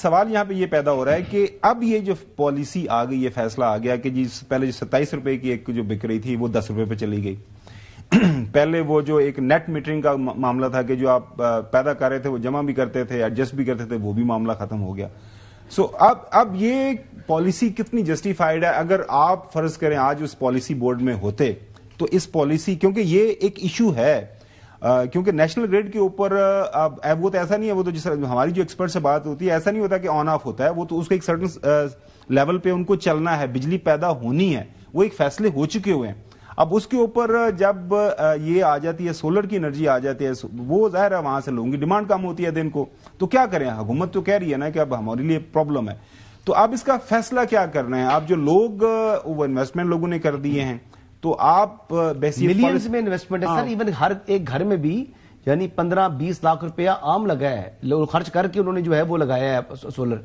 سوال یہاں پہ یہ پیدا ہو رہا ہے کہ اب یہ جو پالیسی آ گئی، یہ فیصلہ آ گیا کہ جی پہلے جو 27 روپے کی ایک جو بک رہی تھی وہ 10 روپے پہ چلی گئی. پہلے وہ جو ایک نیٹ میٹرنگ کا معاملہ تھا کہ جو آپ پیدا کر رہے تھے وہ جمع بھی کرتے تھے، ایڈجسٹ بھی کرتے تھے، وہ بھی معاملہ ختم ہو گیا. سو اب یہ پالیسی کتنی جسٹیفائڈ ہے؟ اگر آپ فرض کریں آج اس پالیسی بورڈ میں ہوتے تو اس پالیسی، کیونکہ یہ ایک ایشو ہے، کیونکہ نیشنل گریڈ کے اوپر وہ تو ایسا نہیں ہے، وہ تو جس ہماری جو ایکسپرٹ سے بات ہوتی ہے ایسا نہیں ہوتا کہ آن آف ہوتا ہے، وہ تو اس کے ایک سرٹن لیول پہ ان کو چلنا ہے، بجلی پیدا ہونی ہے، وہ ایک فیصلے ہو چکے ہوئے ہیں. اب اس کے اوپر جب یہ آ جاتی ہے، سولر کی انرجی آ جاتی ہے، وہ ظاہر ہے وہاں سے لوگوں کی ڈیمانڈ کم ہوتی ہے دن کو، تو کیا کریں؟ حکومت تو کہہ رہی ہے نا کہ اب ہمارے لیے پرابلم ہے، تو اب اس کا فیصلہ کیا کرنا ہے؟ آپ جو لوگ وہ انویسٹمنٹ لوگوں نے کر دیے ہیں، تو آپ ملینز میں انویسٹمنٹ ہے سر، ایون ہر ایک گھر میں بھی یعنی 15-20 لاکھ روپیہ عام لگا ہے، لوگ خرچ کر کے انہوں نے جو ہے وہ لگایا ہے سولر.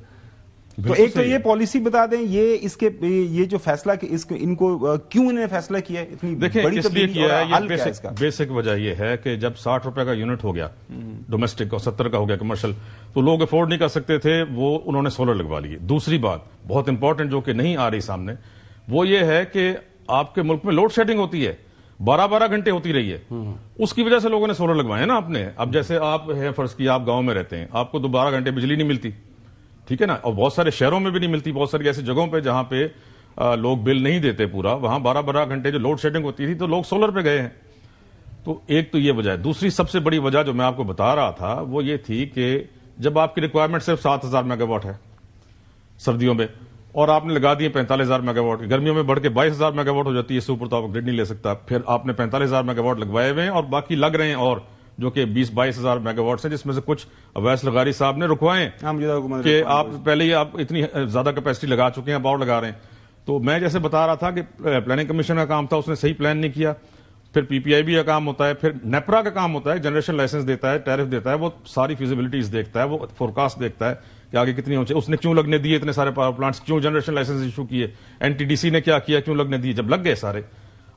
تو ایک تو یہ پالیسی بتا دیں، یہ جو فیصلہ کہ ان کو کیوں انہوں نے فیصلہ کیا ہے اتنی بڑی تبدیلی کیا ہے؟ بیسک وجہ یہ ہے کہ جب 60 روپے کا یونٹ ہو گیا ڈومیسٹک اور 70 کا ہو گیا کمرشل، تو لوگ افورڈ نہیں کر سکتے تھے، وہ انہوں نے سولر لگوا لیے. دوسری بات بہت امپورٹنٹ جو کہ نہیں آ رہی سامنے، وہ یہ ہے کہ آپ کے ملک میں لوڈ شیڈنگ ہوتی ہے، 12 گھنٹے ہوتی رہی ہے، اس کی وجہ سے لوگوں نے سولر لگوائے نا اپنے. اب جیسے آپ ہیں فرض کیا آپ گاؤں میں رہتے ہیں، آپ کو 12 گھنٹے بجلی نہیں ملتی، ٹھیک ہے نا، اور بہت سارے شہروں میں بھی نہیں ملتی، بہت ساری ایسی جگہوں پہ جہاں پہ لوگ بل نہیں دیتے پورا، وہاں 12 گھنٹے جو لوڈ شیڈنگ ہوتی تھی تو لوگ سولر پہ گئے ہیں. تو ایک تو یہ وجہ ہے. دوسری سب سے بڑی وجہ جو میں آپ کو بتا رہا تھا وہ یہ تھی کہ جب آپ کی ریکوائرمنٹ صرف 7000 میگا واٹ ہے سردیوں میں، اور آپ نے لگا دیے 45,000 میگا واٹ، گرمیوں میں بڑھ کے 22,000 میگا واٹ ہو جاتی ہے، اس سے اوپر تو آپ گرڈ نہیں لے سکتا. پھر آپ نے 45,000 میگا واٹ لگوائے ہوئے ہیں اور باقی لگ رہے ہیں اور جو کہ 20-22,000 میگا واٹس ہیں، جس میں سے کچھ اویس لغاری صاحب نے رکوائے ہیں کہ آپ پہلے ہی آپ اتنی زیادہ کیپیسٹی لگا چکے ہیں، اب اور لگا رہے ہیں. تو میں جیسے بتا رہا تھا کہ پلاننگ کمیشن کا کام تھا، اس نے صحیح پلان نہیں کیا. پھر پی پی آئی بی کا کام ہوتا ہے، پھر نیپرا کا کام ہوتا ہے، جنریشن لائسنس دیتا ہے، ٹیرف دیتا ہے، وہ ساری فیزیبلٹیز دیکھتا ہے، وہ فورکاسٹ دیکھتا ہے کہ آگے کتنی ہوچے، اس نے کیوں لگنے دیے اتنے سارے پاور پلانٹس، کیوں جنریشن لائسنس ایشو کیے، این ٹی ڈی سی نے کیا کیا، کیوں لگنے دیے، جب لگ گئے سارے.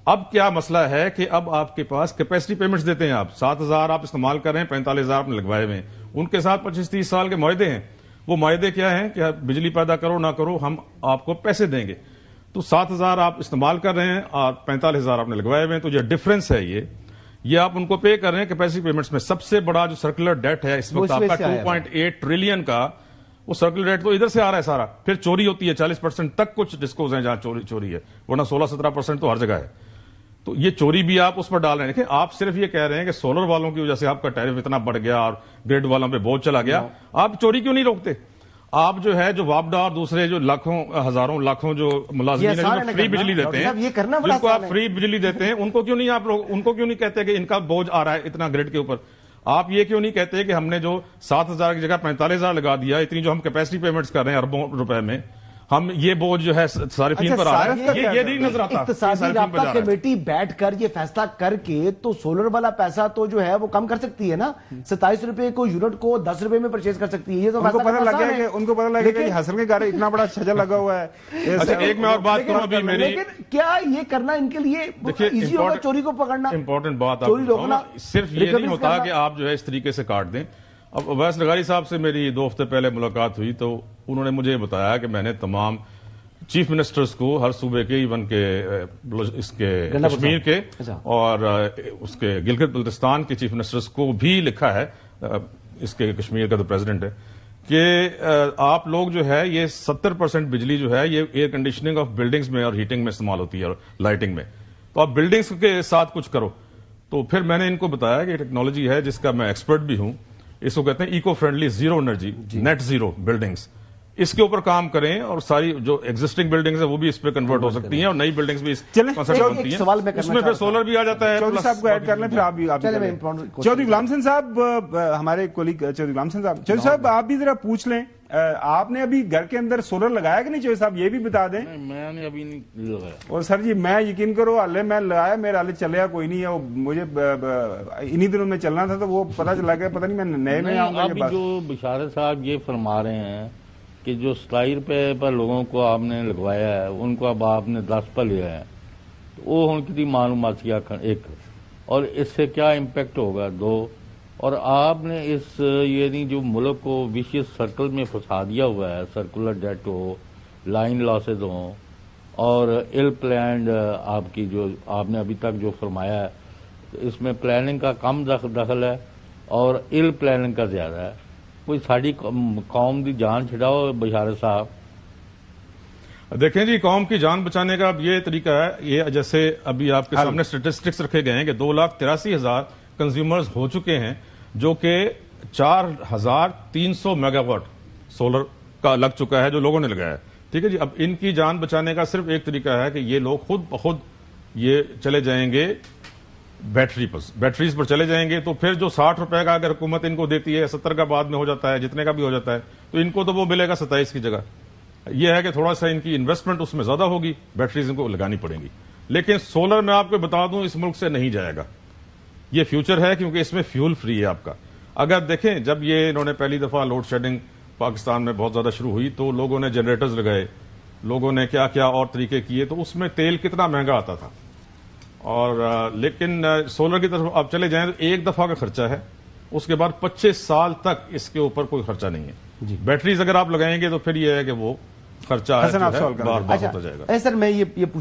اب کیا مسئلہ ہے کہ اب آپ کے پاس کیپیسٹی پیمنٹس دیتے ہیں، آپ 7,000 آپ استعمال کر رہے ہیں، 45,000 آپ نے لگوائے ہوئے ہیں، ان کے ساتھ 25-30 سال کے معاہدے ہیں. وہ معاہدے کیا ہیں کہ بجلی پیدا کرو نہ کرو ہم آپ کو پیسے دیں گے. تو 7,000 آپ استعمال کر رہے ہیں اور 45,000 آپ نے لگوائے ہوئے ہیں، تو جو ڈفرنس ہے یہ آپ ان کو پے کر رہے ہیں کیپیسٹی پیمنٹس میں. سب سے بڑا جو سرکولر ڈیٹ ہے اس وقت آپ کا 2.8 ٹریلین کا، وہ سرکولر ڈیٹ تو ادھر سے آ رہا ہے سارا. پھر چوری ہوتی ہے 40% تک کچھ ڈسکوز ہیں جہاں چوری ہے، ورنہ 16-17% تو ہر جگہ ہے. تو یہ چوری بھی آپ اس پر ڈال رہے ہیں. دیکھیں آپ صرف یہ کہہ رہے ہیں کہ سولر والوں کی وجہ سے آپ کا ٹیرف اتنا بڑھ گیا اور گریڈ والوں پہ بوجھ چلا گیا، آپ چوری کیوں نہیں روکتے؟ آپ جو ہے جو واپڈا اور دوسرے جو لاکھوں ہزاروں لاکھوں جو ملازمین ہیں جو فری بجلی دیتے ہیں، جن کو آپ فری بجلی دیتے ہیں، ان کو کیوں نہیں آپ لوگ ان کو کیوں نہیں کہتے کہ ان کا بوجھ آ رہا ہے اتنا گریڈ کے اوپر؟ آپ یہ کیوں نہیں کہتے کہ ہم نے جو 7,000 کی جگہ 45,000 لگا دیا، اتنی جو ہم کیپیسٹی پیمنٹس کر رہے ہیں اربوں روپے میں، ہم یہ بوجھ جو ہے صارفین پر آ رہا ہے، یہ نہیں نظر آتا. اقتصادی رابطہ کمیٹی بیٹھ کر یہ فیصلہ کر کے تو سولر والا پیسہ تو جو ہے وہ کم کر سکتی ہے نا، 27 روپے کو یونٹ کو 10 روپے میں پرچیز کر سکتی ہے. یہ تو ان کو پتہ لگ گیا کہ ان کو پتہ لگ گیا کہ حسن کے گھر اتنا بڑا شجر لگا ہوا ہے. اچھا ایک میں اور بات کروں ابھی میری، لیکن کیا یہ کرنا ان کے لیے ایزی ہوگا چوری کو پکڑنا؟ امپورٹنٹ بات آپ صرف یہ نہیں ہوتا کہ آپ جو ہے اس طریقے سے کاٹ دیں. اب اویس لغاری صاحب سے میری 2 ہفتے پہلے ملاقات ہوئی تو انہوں نے مجھے بتایا کہ میں نے تمام چیف منسٹرز کو ہر صوبے کے، ایون کے اس کے کشمیر کے اور اس کے گلگت بلتستان کے چیف منسٹرز کو بھی لکھا ہے، اس کے کشمیر کا تو پریزیڈنٹ ہے، کہ آپ لوگ جو ہے یہ 70% بجلی جو ہے یہ ایئر کنڈیشننگ آف بلڈنگز میں اور ہیٹنگ میں استعمال ہوتی ہے اور لائٹنگ میں، تو آپ بلڈنگز کے ساتھ کچھ کرو. تو پھر میں نے ان کو بتایا کہ ٹیکنالوجی ہے جس کا میں ایکسپرٹ بھی ہوں، اس کو کہتے ہیں eco friendly zero energy net zero buildings. اس کے اوپر کام کریں اور ساری جو ایگزسٹنگ بلڈنگز ہیں وہ بھی اس پہ کنورٹ ہو سکتی ہیں اور نئی بلڈنگز بھی اس کنسرٹ ہوتی ہیں، اس میں پھر سولر بھی آ جاتا ہے. چودھری صاحب کو ایڈ کر لیں پھر آپ بھی. چودھری غلام حسن صاحب ہمارے کولیگ چودھری غلام حسن صاحب، چودھری صاحب آپ بھی ذرا پوچھ لیں، آپ نے ابھی گھر کے اندر سولر لگایا کہ نہیں؟ چودھری صاحب یہ بھی بتا دیں. میں نے ابھی نہیں لگایا. اور سر جی میں یقین کرو ہلے میں لگایا، میرا ہلے چلیا کوئی نہیں ہے، مجھے انہی دنوں میں چلنا تھا تو وہ پتہ چلا گیا، پتہ نہیں میں نئے میں آؤں گا. ابھی جو بشارت صاحب یہ فرما رہے ہیں کہ جو 27 روپے پر لوگوں کو آپ نے لگوایا ہے ان کو اب آپ نے 10 پر لیا ہے، تو وہ ان کی معلومات کیا ایک، اور اس سے کیا امپیکٹ ہوگا 2، اور آپ نے اس یعنی جو ملک کو ویشیس سرکل میں پھنسا دیا ہوا ہے، سرکولر ڈیٹ ہو، لائن لاسز ہوں اور ایل پلانڈ آپ کی جو آپ نے ابھی تک جو فرمایا ہے اس میں پلاننگ کا کم دخل ہے اور ایل پلاننگ کا زیادہ ہے. کوئی ساری قوم کی جان چھڑاؤ بشارت صاحب. دیکھیں جی، قوم کی جان بچانے کا اب یہ طریقہ ہے، یہ جیسے ابھی آپ کے سامنے اسٹیٹسٹکس رکھے گئے ہیں کہ 2,83,000 کنزیومرز ہو چکے ہیں جو کہ 4,300 میگا واٹ سولر کا لگ چکا ہے جو لوگوں نے لگایا ہے. ٹھیک ہے جی. اب ان کی جان بچانے کا صرف ایک طریقہ ہے کہ یہ لوگ خود بخود یہ چلے جائیں گے بیٹریز پر چلے جائیں گے. تو پھر جو 60 روپے کا اگر حکومت ان کو دیتی ہے، 70 کا بعد میں ہو جاتا ہے، جتنے کا بھی ہو جاتا ہے، تو ان کو تو وہ ملے گا 27 کی جگہ. یہ ہے کہ تھوڑا سا ان کی انویسٹمنٹ اس میں زیادہ ہوگی، بیٹریز ان کو لگانی پڑیں گی. لیکن سولر میں آپ کو بتا دوں اس ملک سے نہیں جائے گا. یہ فیوچر ہے کیونکہ اس میں فیول فری ہے آپ کا. اگر دیکھیں جب یہ انہوں نے پہلی دفعہ لوڈ شیڈنگ پاکستان میں بہت زیادہ شروع ہوئی تو لوگوں نے جنریٹرز لگائے، لوگوں نے کیا کیا اور طریقے کیے، تو اس میں تیل کتنا مہنگا آتا تھا. اور لیکن سولر کی طرف آپ چلے جائیں تو ایک دفعہ کا خرچہ ہے، اس کے بعد 25 سال تک اس کے اوپر کوئی خرچہ نہیں ہے. بیٹریز اگر آپ لگائیں گے تو پھر یہ ہے کہ وہ خرچہ بار بار ہوتا جائے گا. سر میں یہ پوچھنا